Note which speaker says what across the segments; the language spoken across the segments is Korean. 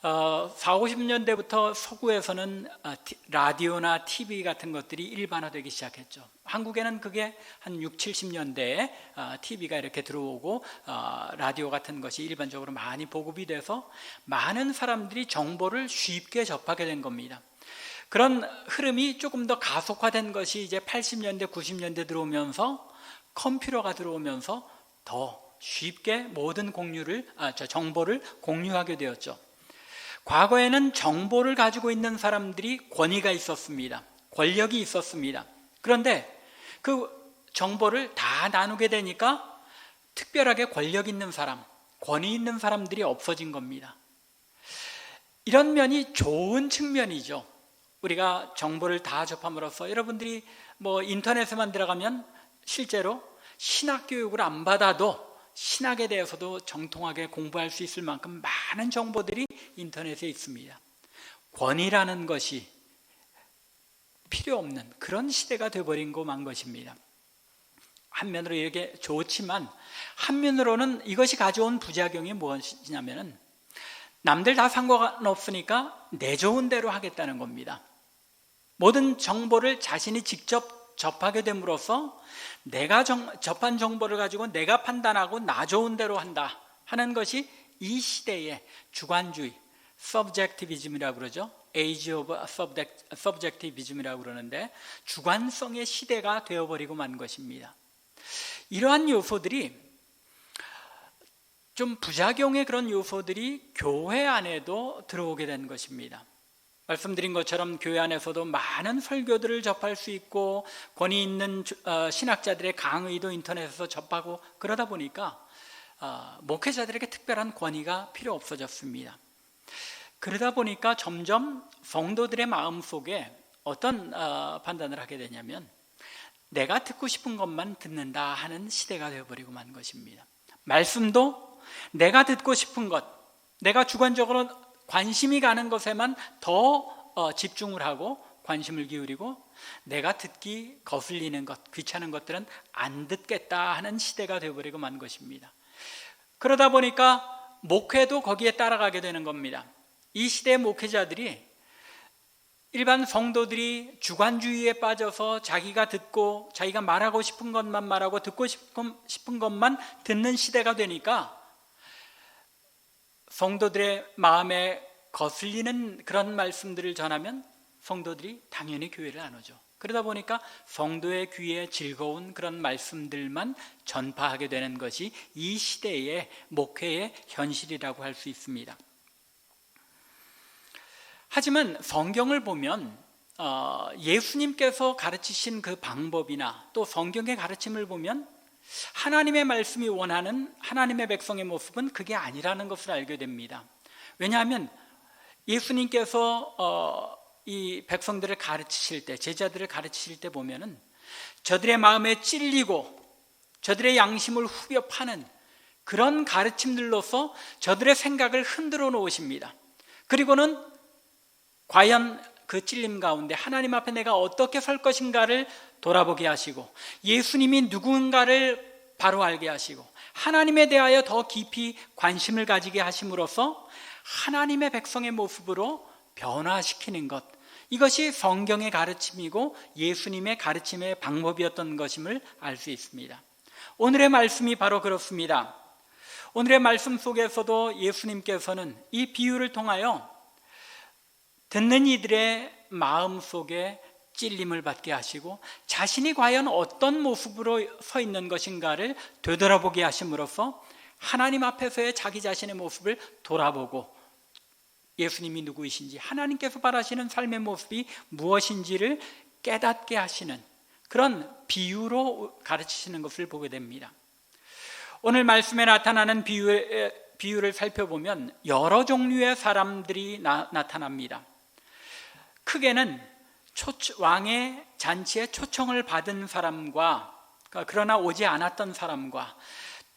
Speaker 1: 4, 50년대부터 서구에서는 라디오나 TV 같은 것들이 일반화되기 시작했죠. 한국에는 그게 한 6, 70년대에 TV가 이렇게 들어오고 라디오 같은 것이 일반적으로 많이 보급이 돼서 많은 사람들이 정보를 쉽게 접하게 된 겁니다. 그런 흐름이 조금 더 가속화된 것이 이제 80년대, 90년대 들어오면서 컴퓨터가 들어오면서 더 쉽게 모든 정보를 공유하게 되었죠. 과거에는 정보를 가지고 있는 사람들이 권위가 있었습니다. 권력이 있었습니다. 그런데 그 정보를 다 나누게 되니까 특별하게 권력 있는 사람, 권위 있는 사람들이 없어진 겁니다. 이런 면이 좋은 측면이죠. 우리가 정보를 다 접함으로써 여러분들이 인터넷에만 들어가면 실제로 신학 교육을 안 받아도 신학에 대해서도 정통하게 공부할 수 있을 만큼 많은 정보들이 인터넷에 있습니다. 권위라는 것이 필요 없는 그런 시대가 되어버린 만 것입니다. 한면으로 이렇게 좋지만 한면으로는 이것이 가져온 부작용이 무엇이냐면 남들 다 상관없으니까 내 좋은 대로 하겠다는 겁니다. 모든 정보를 자신이 직접 접하게 됨으로써 내가 접한 정보를 가지고 내가 판단하고 나 좋은 대로 한다 하는 것이 이 시대의 주관주의, subjectivism이라고 그러죠. Age of Subjectivism이라고 그러는데 주관성의 시대가 되어버리고 만 것입니다. 이러한 요소들이 좀 부작용의 그런 요소들이 교회 안에도 들어오게 된 것입니다. 말씀드린 것처럼 교회 안에서도 많은 설교들을 접할 수 있고 권위 있는 신학자들의 강의도 인터넷에서 접하고 그러다 보니까 목회자들에게 특별한 권위가 필요 없어졌습니다. 그러다 보니까 점점 성도들의 마음속에 어떤 판단을 하게 되냐면 내가 듣고 싶은 것만 듣는다 하는 시대가 되어버리고 만 것입니다. 말씀도 내가 듣고 싶은 것, 내가 주관적으로 관심이 가는 것에만 더 집중을 하고 관심을 기울이고 내가 듣기 거슬리는 것, 귀찮은 것들은 안 듣겠다 하는 시대가 되어버리고 만 것입니다. 그러다 보니까 목회도 거기에 따라가게 되는 겁니다. 이 시대의 목회자들이 일반 성도들이 주관주의에 빠져서 자기가 듣고 자기가 말하고 싶은 것만 말하고 듣고 싶은 것만 듣는 시대가 되니까 성도들의 마음에 거슬리는 그런 말씀들을 전하면 성도들이 당연히 교회를 안 오죠. 그러다 보니까 성도의 귀에 즐거운 그런 말씀들만 전파하게 되는 것이 이 시대의 목회의 현실이라고 할 수 있습니다. 하지만 성경을 보면 예수님께서 가르치신 그 방법이나 또 성경의 가르침을 보면 하나님의 말씀이 원하는 하나님의 백성의 모습은 그게 아니라는 것을 알게 됩니다. 왜냐하면 예수님께서 이 백성들을 가르치실 때, 제자들을 가르치실 때 보면은 저들의 마음에 찔리고 저들의 양심을 후벼 파는 그런 가르침들로서 저들의 생각을 흔들어 놓으십니다. 그리고는 과연 그 찔림 가운데 하나님 앞에 내가 어떻게 설 것인가를 돌아보게 하시고 예수님이 누군가를 바로 알게 하시고 하나님에 대하여 더 깊이 관심을 가지게 하심으로써 하나님의 백성의 모습으로 변화시키는 것, 이것이 성경의 가르침이고 예수님의 가르침의 방법이었던 것임을 알 수 있습니다. 오늘의 말씀이 바로 그렇습니다. 오늘의 말씀 속에서도 예수님께서는 이 비유를 통하여 듣는 이들의 마음 속에 찔림을 받게 하시고 자신이 과연 어떤 모습으로 서 있는 것인가를 되돌아보게 하심으로써 하나님 앞에서의 자기 자신의 모습을 돌아보고 예수님이 누구이신지, 하나님께서 바라시는 삶의 모습이 무엇인지를 깨닫게 하시는 그런 비유로 가르치시는 것을 보게 됩니다. 오늘 말씀에 나타나는 비유를 살펴보면 여러 종류의 사람들이 나타납니다. 크게는 왕의 잔치에 초청을 받은 사람과 그러나 오지 않았던 사람과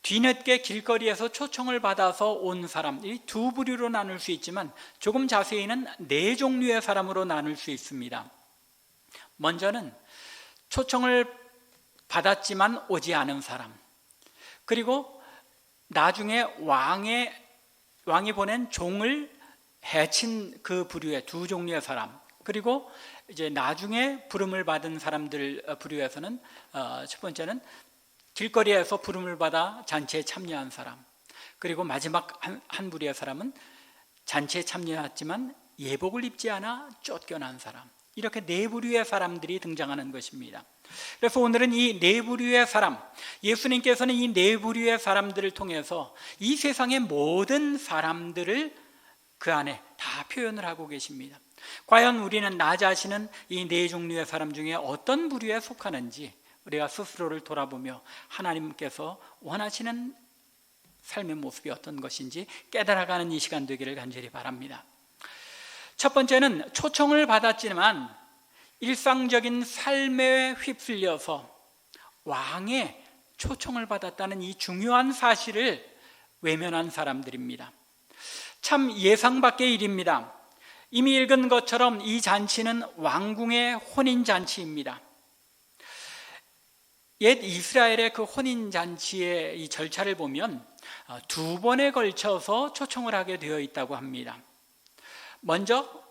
Speaker 1: 뒤늦게 길거리에서 초청을 받아서 온 사람, 이 두 부류로 나눌 수 있지만 조금 자세히는 네 종류의 사람으로 나눌 수 있습니다. 먼저는 초청을 받았지만 오지 않은 사람, 그리고 나중에 왕이 보낸 종을 해친 그 부류의 두 종류의 사람, 그리고 이제 나중에 부름을 받은 사람들 부류에서는 첫 번째는 길거리에서 부름을 받아 잔치에 참여한 사람, 그리고 마지막 한 부류의 사람은 잔치에 참여했지만 예복을 입지 않아 쫓겨난 사람, 이렇게 네 부류의 사람들이 등장하는 것입니다. 그래서 오늘은 이 네 부류의 사람, 예수님께서는 이 네 부류의 사람들을 통해서 이 세상의 모든 사람들을 그 안에 다 표현을 하고 계십니다. 과연 우리는 나 자신은 이 네 종류의 사람 중에 어떤 부류에 속하는지 우리가 스스로를 돌아보며 하나님께서 원하시는 삶의 모습이 어떤 것인지 깨달아가는 이 시간 되기를 간절히 바랍니다. 첫 번째는 초청을 받았지만 일상적인 삶에 휩쓸려서 왕의 초청을 받았다는 이 중요한 사실을 외면한 사람들입니다. 참 예상 밖의 일입니다. 이미 읽은 것처럼 이 잔치는 왕궁의 혼인잔치입니다. 옛 이스라엘의 그 혼인잔치의 이 절차를 보면 두 번에 걸쳐서 초청을 하게 되어 있다고 합니다. 먼저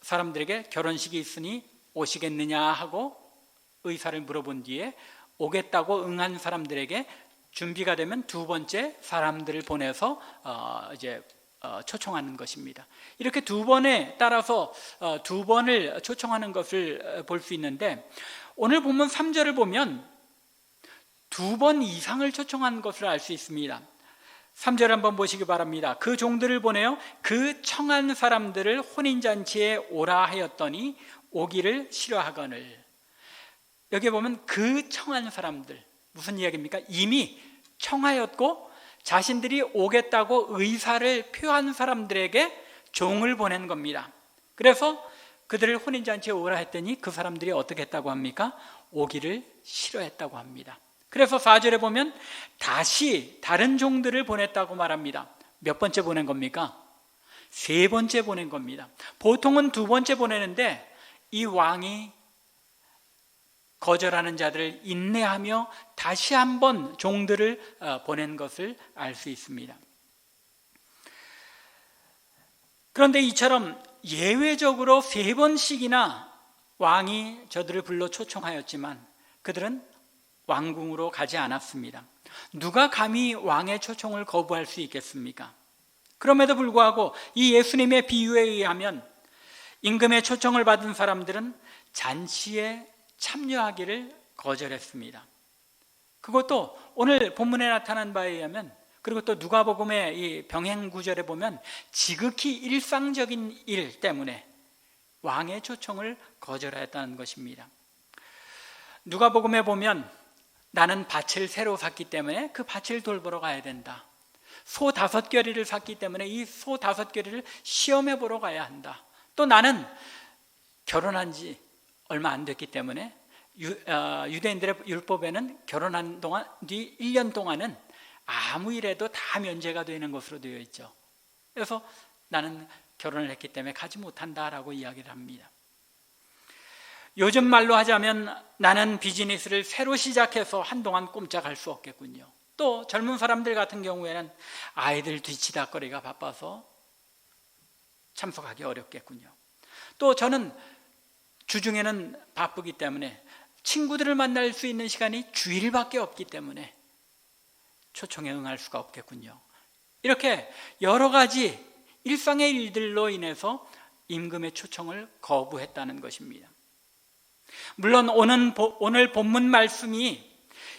Speaker 1: 사람들에게 결혼식이 있으니 오시겠느냐 하고 의사를 물어본 뒤에 오겠다고 응한 사람들에게 준비가 되면 두 번째 사람들을 보내서 초청하는 것입니다. 이렇게 두 번에 따라서 두 번을 초청하는 것을 볼 수 있는데, 오늘 본문 3절을 보면 두 번 이상을 초청한 것을 알 수 있습니다. 3절 한번 보시기 바랍니다. 그 종들을 보내어 그 청한 사람들을 혼인잔치에 오라 하였더니 오기를 싫어하거늘. 여기 보면 그 청한 사람들, 무슨 이야기입니까? 이미 청하였고 자신들이 오겠다고 의사를 표한 사람들에게 종을 보낸 겁니다. 그래서 그들을 혼인잔치에 오라 했더니 그 사람들이 어떻게 했다고 합니까? 오기를 싫어했다고 합니다. 그래서 4절에 보면 다시 다른 종들을 보냈다고 말합니다. 몇 번째 보낸 겁니까? 세 번째 보낸 겁니다. 보통은 두 번째 보내는데 이 왕이 거절하는 자들을 인내하며 다시 한번 종들을 보낸 것을 알 수 있습니다. 그런데 이처럼 예외적으로 세 번씩이나 왕이 저들을 불러 초청하였지만 그들은 왕궁으로 가지 않았습니다. 누가 감히 왕의 초청을 거부할 수 있겠습니까? 그럼에도 불구하고 이 예수님의 비유에 의하면 임금의 초청을 받은 사람들은 잔치에 참여하기를 거절했습니다. 그것도 오늘 본문에 나타난 바에 의하면, 그리고 또 누가복음의 이 병행 구절에 보면 지극히 일상적인 일 때문에 왕의 초청을 거절했다는 것입니다. 누가복음에 보면 나는 밭을 새로 샀기 때문에 그 밭을 돌보러 가야 된다. 소 5겨리를 샀기 때문에 이 소 5겨리를 시험해 보러 가야 한다. 또 나는 결혼한 지 얼마 안 됐기 때문에 유대인들의 율법에는 결혼한 동안 뒤 1년 동안은 아무 일에도 다 면제가 되는 것으로 되어 있죠. 그래서 나는 결혼을 했기 때문에 가지 못한다라고 이야기를 합니다. 요즘 말로 하자면 나는 비즈니스를 새로 시작해서 한동안 꼼짝할 수 없겠군요. 또 젊은 사람들 같은 경우에는 아이들 뒤치다거리가 바빠서 참석하기 어렵겠군요. 또 저는 주중에는 바쁘기 때문에 친구들을 만날 수 있는 시간이 주일밖에 없기 때문에 초청에 응할 수가 없겠군요. 이렇게 여러 가지 일상의 일들로 인해서 임금의 초청을 거부했다는 것입니다. 물론 오늘 본문 말씀이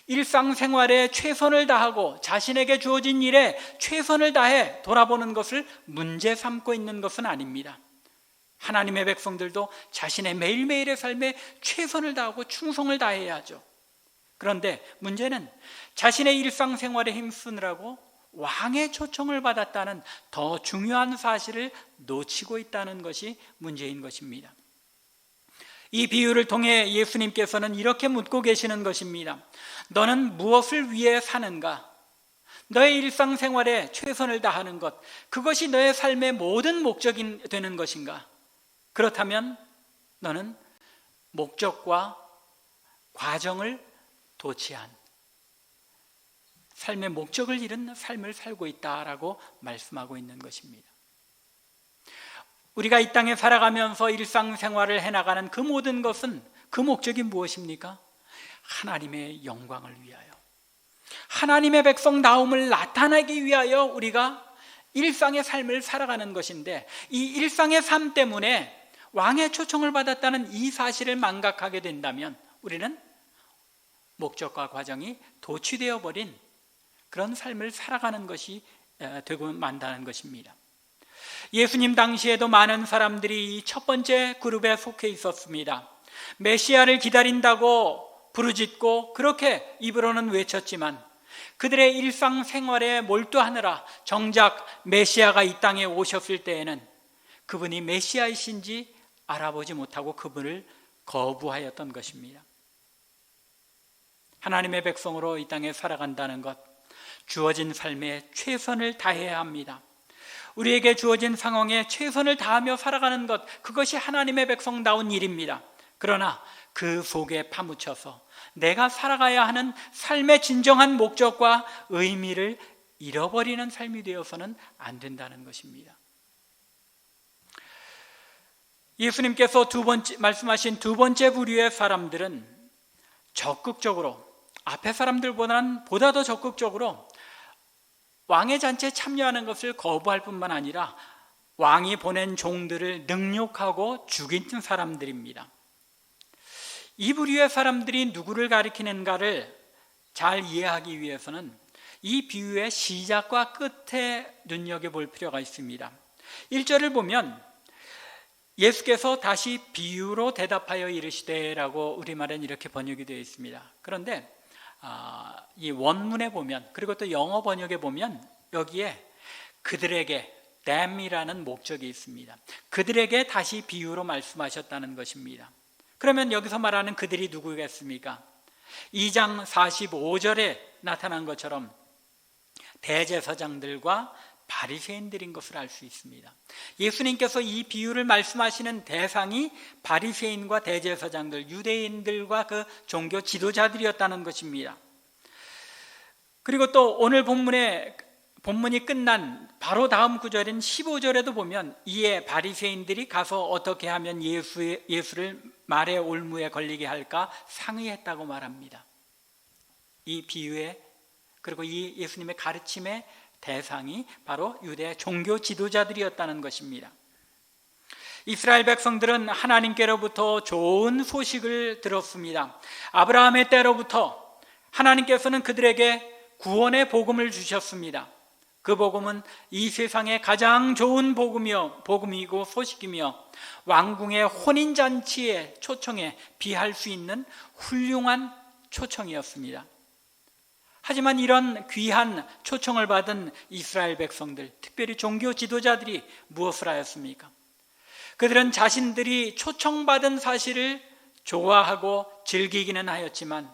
Speaker 1: 일상생활에 최선을 다하고 자신에게 주어진 일에 최선을 다해 돌아보는 것을 문제 삼고 있는 것은 아닙니다. 하나님의 백성들도 자신의 매일매일의 삶에 최선을 다하고 충성을 다해야 하죠. 그런데 문제는 자신의 일상생활에 힘쓰느라고 왕의 초청을 받았다는 더 중요한 사실을 놓치고 있다는 것이 문제인 것입니다. 이 비유를 통해 예수님께서는 이렇게 묻고 계시는 것입니다. 너는 무엇을 위해 사는가? 너의 일상생활에 최선을 다하는 것, 그것이 너의 삶의 모든 목적이 되는 것인가? 그렇다면 너는 목적과 과정을 도취한 삶의 목적을 잃은 삶을 살고 있다라고 말씀하고 있는 것입니다. 우리가 이 땅에 살아가면서 일상생활을 해나가는 그 모든 것은 그 목적이 무엇입니까? 하나님의 영광을 위하여, 하나님의 백성다움을 나타내기 위하여 우리가 일상의 삶을 살아가는 것인데, 이 일상의 삶 때문에 왕의 초청을 받았다는 이 사실을 망각하게 된다면 우리는 목적과 과정이 도취되어 버린 그런 삶을 살아가는 것이 되고 만다는 것입니다. 예수님 당시에도 많은 사람들이 이 첫 번째 그룹에 속해 있었습니다. 메시아를 기다린다고 부르짖고 그렇게 입으로는 외쳤지만 그들의 일상생활에 몰두하느라 정작 메시아가 이 땅에 오셨을 때에는 그분이 메시아이신지 알아보지 못하고 그분을 거부하였던 것입니다. 하나님의 백성으로 이 땅에 살아간다는 것, 주어진 삶에 최선을 다해야 합니다. 우리에게 주어진 상황에 최선을 다하며 살아가는 것, 그것이 하나님의 백성다운 일입니다. 그러나 그 속에 파묻혀서 내가 살아가야 하는 삶의 진정한 목적과 의미를 잃어버리는 삶이 되어서는 안 된다는 것입니다. 예수님께서 말씀하신 두 번째 부류의 사람들은 적극적으로, 앞에 사람들보다는 보다 더 적극적으로 왕의 잔치에 참여하는 것을 거부할 뿐만 아니라 왕이 보낸 종들을 능욕하고 죽인 사람들입니다. 이 부류의 사람들이 누구를 가리키는가를 잘 이해하기 위해서는 이 비유의 시작과 끝에 눈여겨볼 필요가 있습니다. 1절을 보면 예수께서 다시 비유로 대답하여 이르시되라고 우리말엔 이렇게 번역이 되어 있습니다. 그런데 이 원문에 보면, 그리고 또 영어 번역에 보면 여기에 그들에게 them이라는 목적이 있습니다. 그들에게 다시 비유로 말씀하셨다는 것입니다. 그러면 여기서 말하는 그들이 누구겠습니까? 2장 45절에 나타난 것처럼 대제사장들과 바리새인들인 것을 알 수 있습니다. 예수님께서 이 비유를 말씀하시는 대상이 바리새인과 대제사장들, 유대인들과 그 종교 지도자들이었다는 것입니다. 그리고 또 오늘 본문이 끝난 바로 다음 구절인 15절에도 보면 이에 바리새인들이 가서 어떻게 하면 예수를 말의 올무에 걸리게 할까 상의했다고 말합니다. 이 비유에, 그리고 이 예수님의 가르침의 대상이 바로 유대 종교 지도자들이었다는 것입니다. 이스라엘 백성들은 하나님께로부터 좋은 소식을 들었습니다. 아브라함의 때로부터 하나님께서는 그들에게 구원의 복음을 주셨습니다. 그 복음은 이 세상에 가장 좋은 복음이고 소식이며 왕궁의 혼인잔치의 초청에 비할 수 있는 훌륭한 초청이었습니다. 하지만 이런 귀한 초청을 받은 이스라엘 백성들, 특별히 종교 지도자들이 무엇을 하였습니까? 그들은 자신들이 초청받은 사실을 좋아하고 즐기기는 하였지만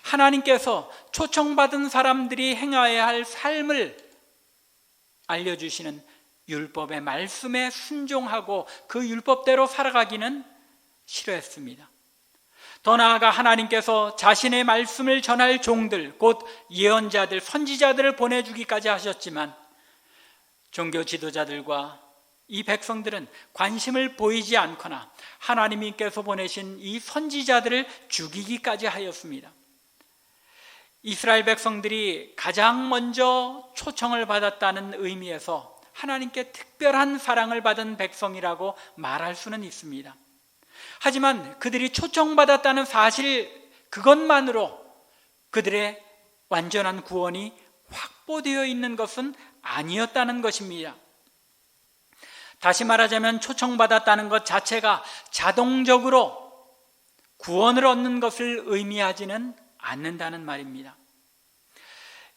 Speaker 1: 하나님께서 초청받은 사람들이 행해야 할 삶을 알려주시는 율법의 말씀에 순종하고 그 율법대로 살아가기는 싫어했습니다. 더 나아가 하나님께서 자신의 말씀을 전할 종들, 곧 예언자들, 선지자들을 보내주기까지 하셨지만 종교 지도자들과 이 백성들은 관심을 보이지 않거나 하나님께서 보내신 이 선지자들을 죽이기까지 하였습니다. 이스라엘 백성들이 가장 먼저 초청을 받았다는 의미에서 하나님께 특별한 사랑을 받은 백성이라고 말할 수는 있습니다. 하지만 그들이 초청받았다는 사실 그것만으로 그들의 완전한 구원이 확보되어 있는 것은 아니었다는 것입니다. 다시 말하자면 초청받았다는 것 자체가 자동적으로 구원을 얻는 것을 의미하지는 않는다는 말입니다.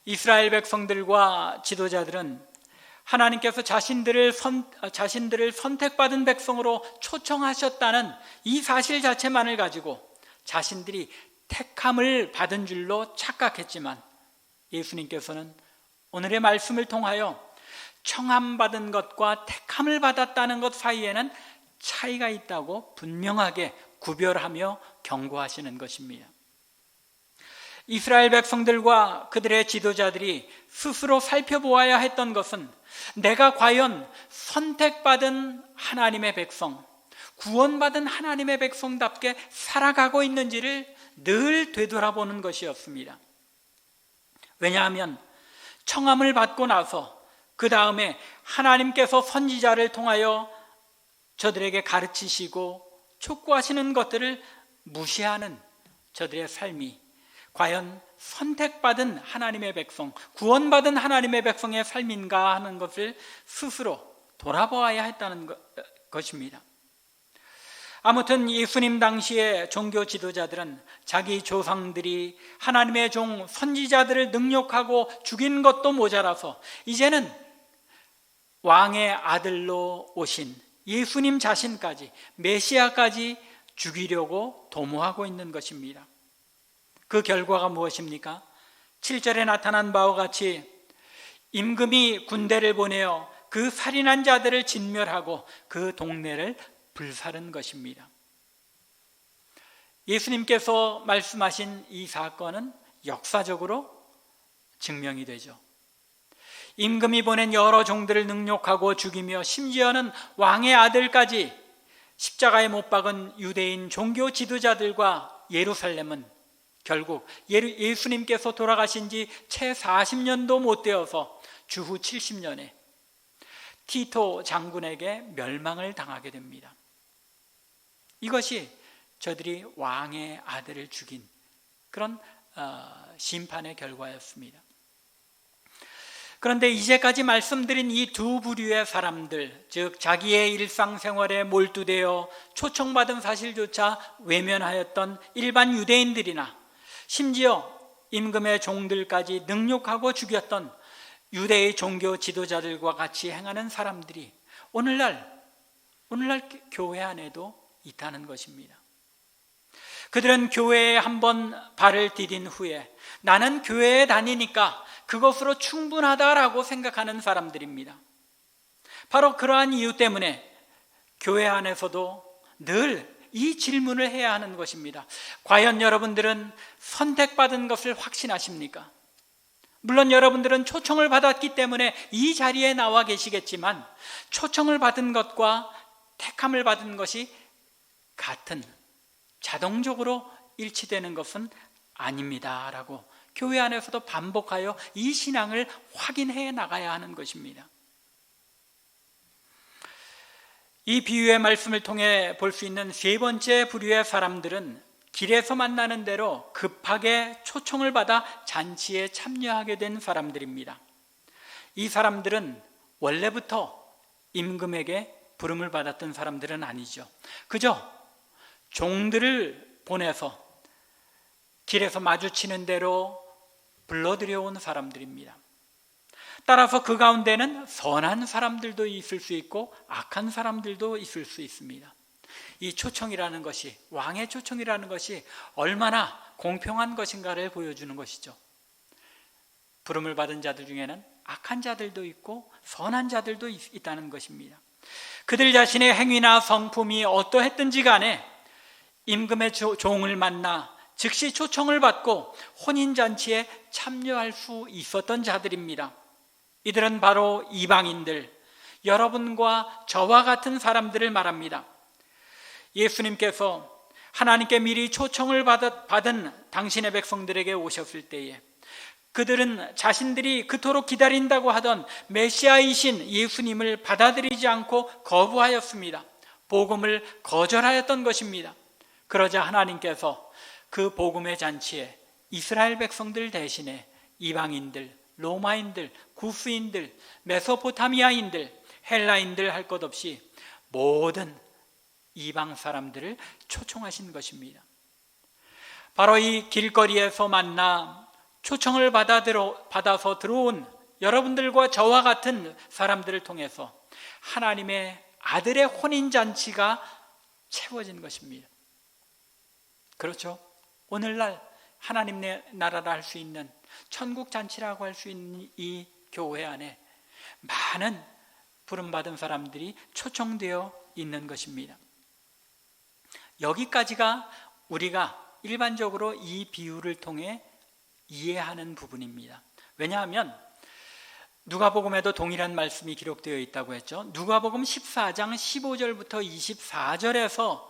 Speaker 1: 이스라엘 백성들과 지도자들은 하나님께서 자신들을 선택받은 백성으로 초청하셨다는 이 사실 자체만을 가지고 자신들이 택함을 받은 줄로 착각했지만 예수님께서는 오늘의 말씀을 통하여 청함받은 것과 택함을 받았다는 것 사이에는 차이가 있다고 분명하게 구별하며 경고하시는 것입니다. 이스라엘 백성들과 그들의 지도자들이 스스로 살펴보아야 했던 것은 내가 과연 선택받은 하나님의 백성, 구원받은 하나님의 백성답게 살아가고 있는지를 늘 되돌아보는 것이었습니다. 왜냐하면 청함을 받고 나서 그 다음에 하나님께서 선지자를 통하여 저들에게 가르치시고 촉구하시는 것들을 무시하는 저들의 삶이 과연 선택받은 하나님의 백성, 구원받은 하나님의 백성의 삶인가 하는 것을 스스로 돌아보아야 했다는 것입니다. 아무튼 예수님 당시의 종교 지도자들은 자기 조상들이 하나님의 종 선지자들을 능욕하고 죽인 것도 모자라서 이제는 왕의 아들로 오신 예수님 자신까지, 메시아까지 죽이려고 도모하고 있는 것입니다. 그 결과가 무엇입니까? 7절에 나타난 바와 같이 임금이 군대를 보내어 그 살인한 자들을 진멸하고 그 동네를 불사른 것입니다. 예수님께서 말씀하신 이 사건은 역사적으로 증명이 되죠. 임금이 보낸 여러 종들을 능욕하고 죽이며 심지어는 왕의 아들까지 십자가에 못 박은 유대인 종교 지도자들과 예루살렘은 결국 예수님께서 돌아가신 지 채 40년도 못 되어서 주후 70년에 티토 장군에게 멸망을 당하게 됩니다. 이것이 저들이 왕의 아들을 죽인 그런 심판의 결과였습니다. 그런데 이제까지 말씀드린 이 두 부류의 사람들, 즉 자기의 일상생활에 몰두되어 초청받은 사실조차 외면하였던 일반 유대인들이나 심지어 임금의 종들까지 능욕하고 죽였던 유대의 종교 지도자들과 같이 행하는 사람들이 오늘날 교회 안에도 있다는 것입니다. 그들은 교회에 한번 발을 디딘 후에 나는 교회에 다니니까 그것으로 충분하다라고 생각하는 사람들입니다. 바로 그러한 이유 때문에 교회 안에서도 늘 이 질문을 해야 하는 것입니다. 과연 여러분들은 선택받은 것을 확신하십니까? 물론 여러분들은 초청을 받았기 때문에 이 자리에 나와 계시겠지만 초청을 받은 것과 택함을 받은 것이 같은, 자동적으로 일치되는 것은 아닙니다 라고 교회 안에서도 반복하여 이 신앙을 확인해 나가야 하는 것입니다. 이 비유의 말씀을 통해 볼 수 있는 세 번째 부류의 사람들은 길에서 만나는 대로 급하게 초청을 받아 잔치에 참여하게 된 사람들입니다. 이 사람들은 원래부터 임금에게 부름을 받았던 사람들은 아니죠. 그저 종들을 보내서 길에서 마주치는 대로 불러들여온 사람들입니다. 따라서 그 가운데는 선한 사람들도 있을 수 있고 악한 사람들도 있을 수 있습니다. 이 초청이라는 것이, 왕의 초청이라는 것이 얼마나 공평한 것인가를 보여주는 것이죠. 부름을 받은 자들 중에는 악한 자들도 있고 선한 자들도 있다는 것입니다. 그들 자신의 행위나 성품이 어떠했든지 간에 임금의 종을 만나 즉시 초청을 받고 혼인잔치에 참여할 수 있었던 자들입니다. 이들은 바로 이방인들, 여러분과 저와 같은 사람들을 말합니다. 예수님께서 하나님께 미리 초청을 받은 당신의 백성들에게 오셨을 때에 그들은 자신들이 그토록 기다린다고 하던 메시아이신 예수님을 받아들이지 않고 거부하였습니다. 복음을 거절하였던 것입니다. 그러자 하나님께서 그 복음의 잔치에 이스라엘 백성들 대신에 이방인들, 로마인들, 구스인들, 메소포타미아인들, 헬라인들 할 것 없이 모든 이방 사람들을 초청하신 것입니다. 바로 이 길거리에서 만나 초청을 받아서 들어온 여러분들과 저와 같은 사람들을 통해서 하나님의 아들의 혼인잔치가 채워진 것입니다. 그렇죠? 오늘날 하나님 나라를 할 수 있는 천국 잔치라고 할 수 있는 이 교회 안에 많은 부름받은 사람들이 초청되어 있는 것입니다. 여기까지가 우리가 일반적으로 이 비유를 통해 이해하는 부분입니다. 왜냐하면 누가복음에도 동일한 말씀이 기록되어 있다고 했죠. 누가복음 14장 15절부터 24절에서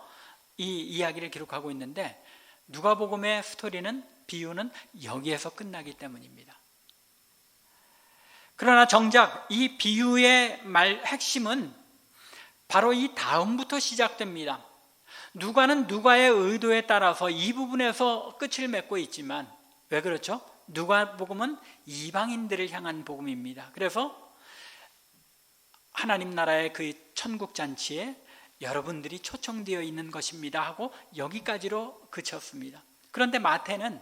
Speaker 1: 이 이야기를 기록하고 있는데 누가복음의 스토리는, 비유는 여기에서 끝나기 때문입니다. 그러나 정작 이 비유의 핵심은 바로 이 다음부터 시작됩니다. 누가는 누가의 의도에 따라서 이 부분에서 끝을 맺고 있지만, 왜 그렇죠? 누가복음은 이방인들을 향한 복음입니다. 그래서 하나님 나라의 그 천국 잔치에 여러분들이 초청되어 있는 것입니다 하고 여기까지로 그쳤습니다. 그런데 마태는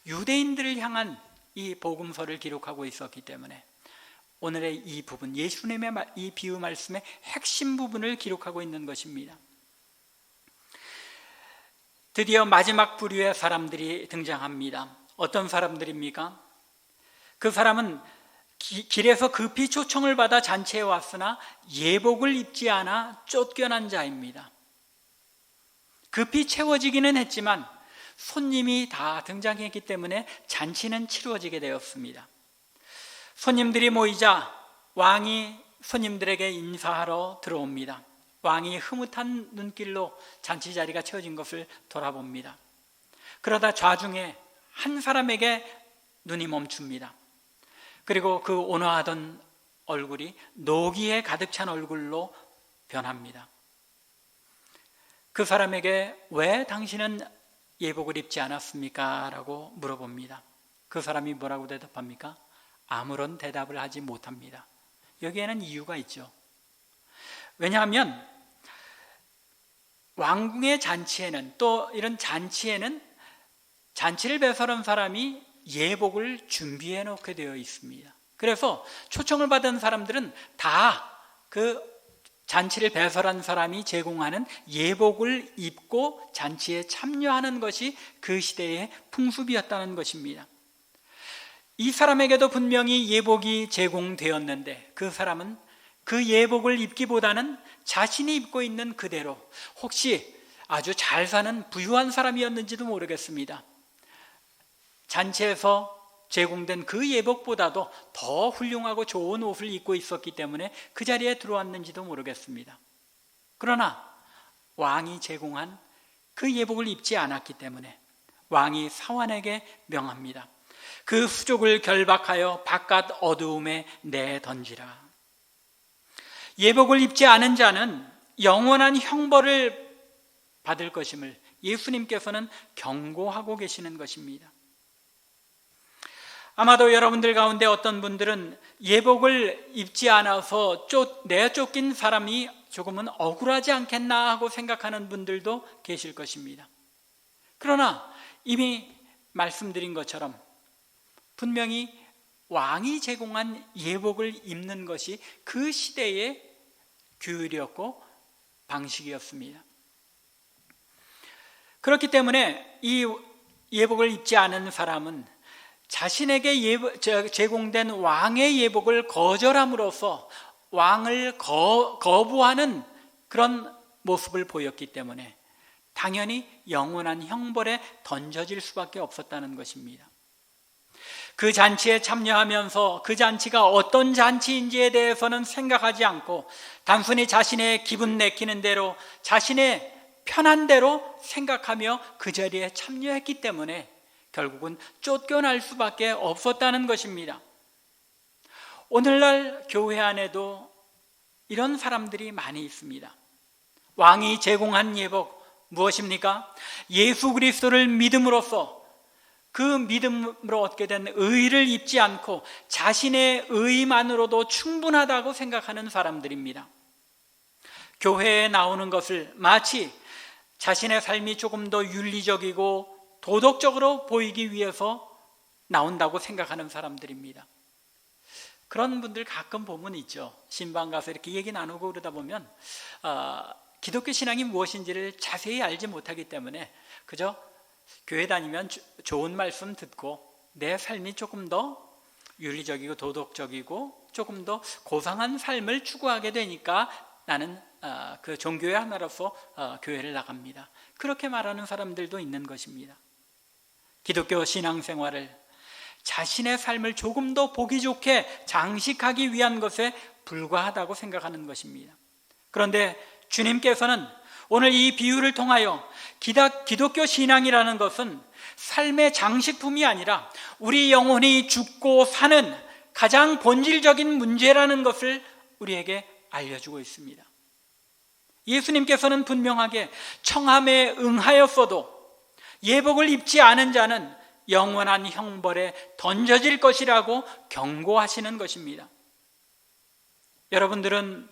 Speaker 1: 유대인들을 향한 이 복음서를 기록하고 있었기 때문에 오늘의 이 부분, 예수님의 이 비유 말씀의 핵심 부분을 기록하고 있는 것입니다. 드디어 마지막 부류의 사람들이 등장합니다. 어떤 사람들입니까? 그 사람은 길에서 급히 초청을 받아 잔치에 왔으나 예복을 입지 않아 쫓겨난 자입니다. 급히 채워지기는 했지만 손님이 다 등장했기 때문에 잔치는 치루어지게 되었습니다. 손님들이 모이자 왕이 손님들에게 인사하러 들어옵니다. 왕이 흐뭇한 눈길로 잔치 자리가 채워진 것을 돌아봅니다. 그러다 좌중에 한 사람에게 눈이 멈춥니다. 그리고 그 온화하던 얼굴이 노기에 가득 찬 얼굴로 변합니다. 그 사람에게 왜 당신은 예복을 입지 않았습니까? 라고 물어봅니다. 그 사람이 뭐라고 대답합니까? 아무런 대답을 하지 못합니다. 여기에는 이유가 있죠. 왜냐하면 왕궁의 잔치에는, 또 이런 잔치에는 잔치를 배설한 사람이 예복을 준비해 놓게 되어 있습니다. 그래서 초청을 받은 사람들은 다 그 잔치를 배설한 사람이 제공하는 예복을 입고 잔치에 참여하는 것이 그 시대의 풍습이었다는 것입니다. 이 사람에게도 분명히 예복이 제공되었는데 그 사람은 그 예복을 입기보다는 자신이 입고 있는 그대로, 혹시 아주 잘 사는 부유한 사람이었는지도 모르겠습니다. 잔치에서 제공된 그 예복보다도 더 훌륭하고 좋은 옷을 입고 있었기 때문에 그 자리에 들어왔는지도 모르겠습니다. 그러나 왕이 제공한 그 예복을 입지 않았기 때문에 왕이 사환에게 명합니다. 그 수족을 결박하여 바깥 어두움에 내던지라. 예복을 입지 않은 자는 영원한 형벌을 받을 것임을 예수님께서는 경고하고 계시는 것입니다. 아마도 여러분들 가운데 어떤 분들은 예복을 입지 않아서 내쫓긴 사람이 조금은 억울하지 않겠나 하고 생각하는 분들도 계실 것입니다. 그러나 이미 말씀드린 것처럼 분명히 왕이 제공한 예복을 입는 것이 그 시대의 규율이었고 방식이었습니다. 그렇기 때문에 이 예복을 입지 않은 사람은 자신에게 제공된 왕의 예복을 거절함으로써 왕을 거부하는 그런 모습을 보였기 때문에 당연히 영원한 형벌에 던져질 수밖에 없었다는 것입니다. 그 잔치에 참여하면서 그 잔치가 어떤 잔치인지에 대해서는 생각하지 않고 단순히 자신의 기분 내키는 대로, 자신의 편한 대로 생각하며 그 자리에 참여했기 때문에 결국은 쫓겨날 수밖에 없었다는 것입니다. 오늘날 교회 안에도 이런 사람들이 많이 있습니다. 왕이 제공한 예복 무엇입니까? 예수 그리스도를 믿음으로써 그 믿음으로 얻게 된 의를 입지 않고 자신의 의만으로도 충분하다고 생각하는 사람들입니다. 교회에 나오는 것을 마치 자신의 삶이 조금 더 윤리적이고 도덕적으로 보이기 위해서 나온다고 생각하는 사람들입니다. 그런 분들 가끔 보면 있죠. 신방 가서 이렇게 얘기 나누고 그러다 보면 기독교 신앙이 무엇인지를 자세히 알지 못하기 때문에 그저 교회 다니면 좋은 말씀 듣고 내 삶이 조금 더 윤리적이고 도덕적이고 조금 더 고상한 삶을 추구하게 되니까 나는 그 종교의 하나로서 교회를 나갑니다. 그렇게 말하는 사람들도 있는 것입니다. 기독교 신앙생활을 자신의 삶을 조금 더 보기 좋게 장식하기 위한 것에 불과하다고 생각하는 것입니다. 그런데 주님께서는 오늘 이 비유를 통하여 기독교 신앙이라는 것은 삶의 장식품이 아니라 우리 영혼이 죽고 사는 가장 본질적인 문제라는 것을 우리에게 알려주고 있습니다. 예수님께서는 분명하게 청함에 응하였어도 예복을 입지 않은 자는 영원한 형벌에 던져질 것이라고 경고하시는 것입니다. 여러분들은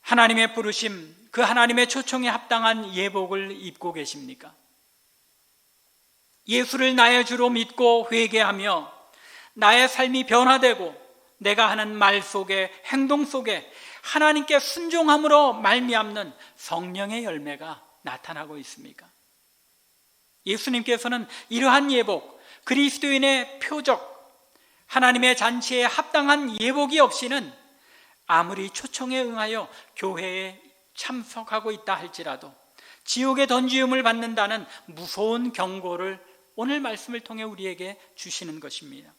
Speaker 1: 하나님의 부르심, 그 하나님의 초청에 합당한 예복을 입고 계십니까? 예수를 나의 주로 믿고 회개하며 나의 삶이 변화되고 내가 하는 말 속에, 행동 속에 하나님께 순종함으로 말미암는 성령의 열매가 나타나고 있습니까? 예수님께서는 이러한 예복, 그리스도인의 표적, 하나님의 잔치에 합당한 예복이 없이는 아무리 초청에 응하여 교회에 참석하고 있다 할지라도 지옥에 던지움을 받는다는 무서운 경고를 오늘 말씀을 통해 우리에게 주시는 것입니다.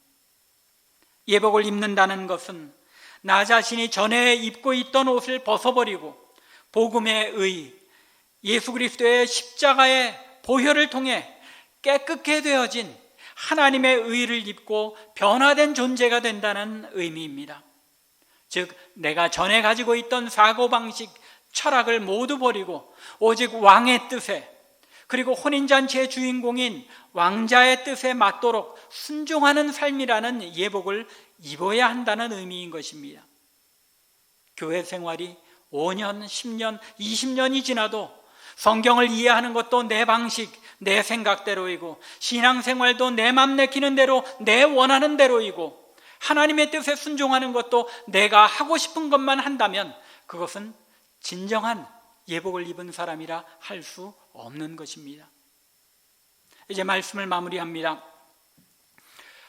Speaker 1: 예복을 입는다는 것은 나 자신이 전에 입고 있던 옷을 벗어버리고 복음의 의, 예수 그리스도의 십자가의 보혈을 통해 깨끗게 되어진 하나님의 의를 입고 변화된 존재가 된다는 의미입니다. 즉 내가 전에 가지고 있던 사고방식, 철학을 모두 버리고 오직 왕의 뜻에, 그리고 혼인잔치의 주인공인 왕자의 뜻에 맞도록 순종하는 삶이라는 예복을 입어야 한다는 의미인 것입니다. 교회 생활이 5년, 10년, 20년이 지나도 성경을 이해하는 것도 내 방식, 내 생각대로이고 신앙생활도 내 맘 내키는 대로, 내 원하는 대로이고 하나님의 뜻에 순종하는 것도 내가 하고 싶은 것만 한다면 그것은 진정한 예복을 입은 사람이라 할 수 없는 것입니다. 이제 말씀을 마무리합니다.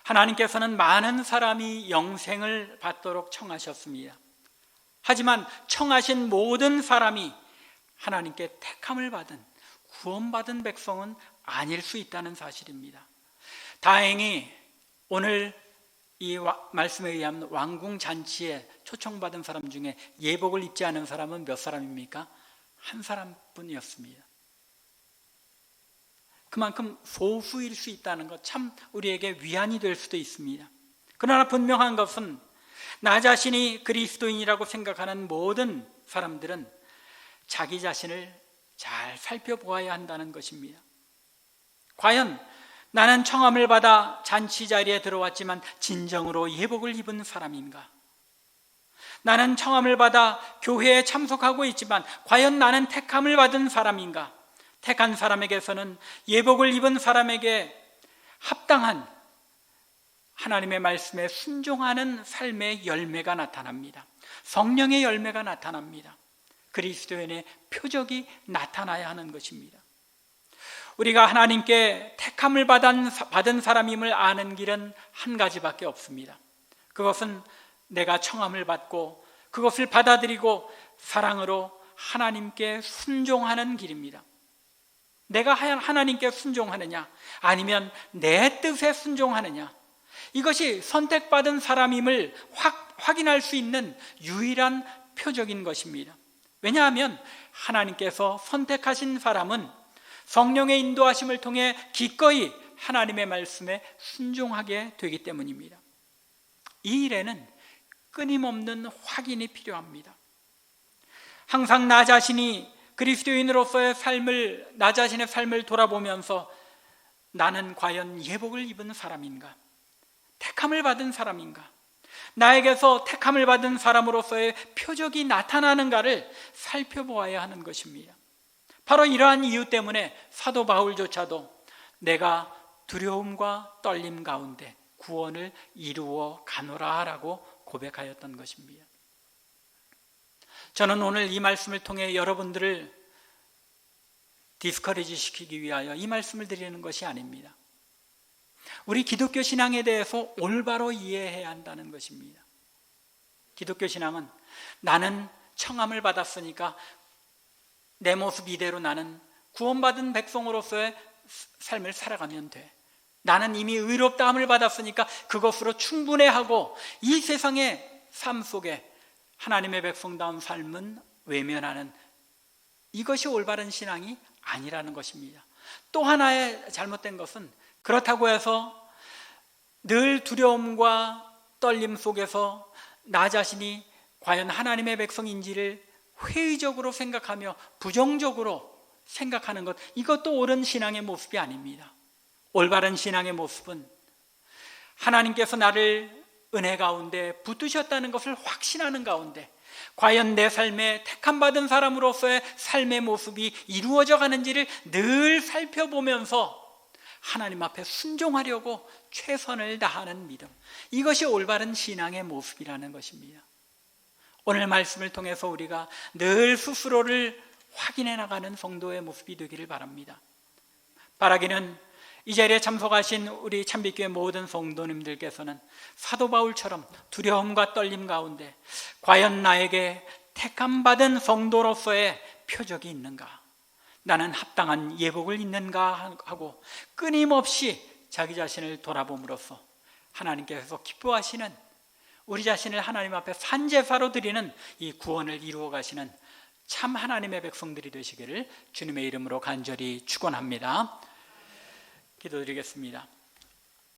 Speaker 1: 하나님께서는 많은 사람이 영생을 받도록 청하셨습니다. 하지만 청하신 모든 사람이 하나님께 택함을 받은, 구원받은 백성은 아닐 수 있다는 사실입니다. 다행히 오늘 이 말씀에 의하면 왕궁잔치에 초청받은 사람 중에 예복을 입지 않은 사람은 몇 사람입니까? 한 사람뿐이었습니다. 그만큼 소수일 수 있다는 것, 참 우리에게 위안이 될 수도 있습니다. 그러나 분명한 것은 나 자신이 그리스도인이라고 생각하는 모든 사람들은 자기 자신을 잘 살펴보아야 한다는 것입니다. 과연 나는 청함을 받아 잔치 자리에 들어왔지만 진정으로 예복을 입은 사람인가? 나는 청함을 받아 교회에 참석하고 있지만 과연 나는 택함을 받은 사람인가? 택한 사람에게서는 예복을 입은 사람에게 합당한 하나님의 말씀에 순종하는 삶의 열매가 나타납니다. 성령의 열매가 나타납니다. 그리스도인의 표적이 나타나야 하는 것입니다. 우리가 하나님께 택함을 받은 사람임을 아는 길은 한 가지밖에 없습니다. 그것은 내가 청함을 받고 그것을 받아들이고 사랑으로 하나님께 순종하는 길입니다. 내가 하나님께 순종하느냐 아니면 내 뜻에 순종하느냐, 이것이 선택받은 사람임을 확인할 수 있는 유일한 표적인 것입니다. 왜냐하면 하나님께서 선택하신 사람은 성령의 인도하심을 통해 기꺼이 하나님의 말씀에 순종하게 되기 때문입니다. 이 일에는 끊임없는 확인이 필요합니다. 항상 나 자신이 그리스도인으로서의 삶을, 나 자신의 삶을 돌아보면서 나는 과연 예복을 입은 사람인가? 택함을 받은 사람인가? 나에게서 택함을 받은 사람으로서의 표적이 나타나는가를 살펴보아야 하는 것입니다. 바로 이러한 이유 때문에 사도 바울조차도 내가 두려움과 떨림 가운데 구원을 이루어 가노라 라고 고백하였던 것입니다. 저는 오늘 이 말씀을 통해 여러분들을 디스커리지 시키기 위하여 이 말씀을 드리는 것이 아닙니다. 우리 기독교 신앙에 대해서 올바로 이해해야 한다는 것입니다. 기독교 신앙은 나는 청함을 받았으니까 내 모습 이대로 나는 구원받은 백성으로서의 삶을 살아가면 돼. 나는 이미 의롭다함을 받았으니까 그것으로 충분해하고 이 세상의 삶 속에 하나님의 백성다운 삶은 외면하는, 이것이 올바른 신앙이 아니라는 것입니다. 또 하나의 잘못된 것은, 그렇다고 해서 늘 두려움과 떨림 속에서 나 자신이 과연 하나님의 백성인지를 회의적으로 생각하며 부정적으로 생각하는 것, 이것도 옳은 신앙의 모습이 아닙니다. 올바른 신앙의 모습은 하나님께서 나를 은혜 가운데 붙드셨다는 것을 확신하는 가운데 과연 내 삶에 택함받은 사람으로서의 삶의 모습이 이루어져 가는지를 늘 살펴보면서 하나님 앞에 순종하려고 최선을 다하는 믿음, 이것이 올바른 신앙의 모습이라는 것입니다. 오늘 말씀을 통해서 우리가 늘 스스로를 확인해 나가는 성도의 모습이 되기를 바랍니다. 바라기는 이 자리에 참석하신 우리 참빛교회 모든 성도님들께서는 사도 바울처럼 두려움과 떨림 가운데 과연 나에게 택함받은 성도로서의 표적이 있는가, 나는 합당한 예복을 입는가 하고 끊임없이 자기 자신을 돌아봄으로써 하나님께서 기뻐하시는, 우리 자신을 하나님 앞에 산제사로 드리는 이 구원을 이루어 가시는 참 하나님의 백성들이 되시기를 주님의 이름으로 간절히 축원합니다. 기도드리겠습니다.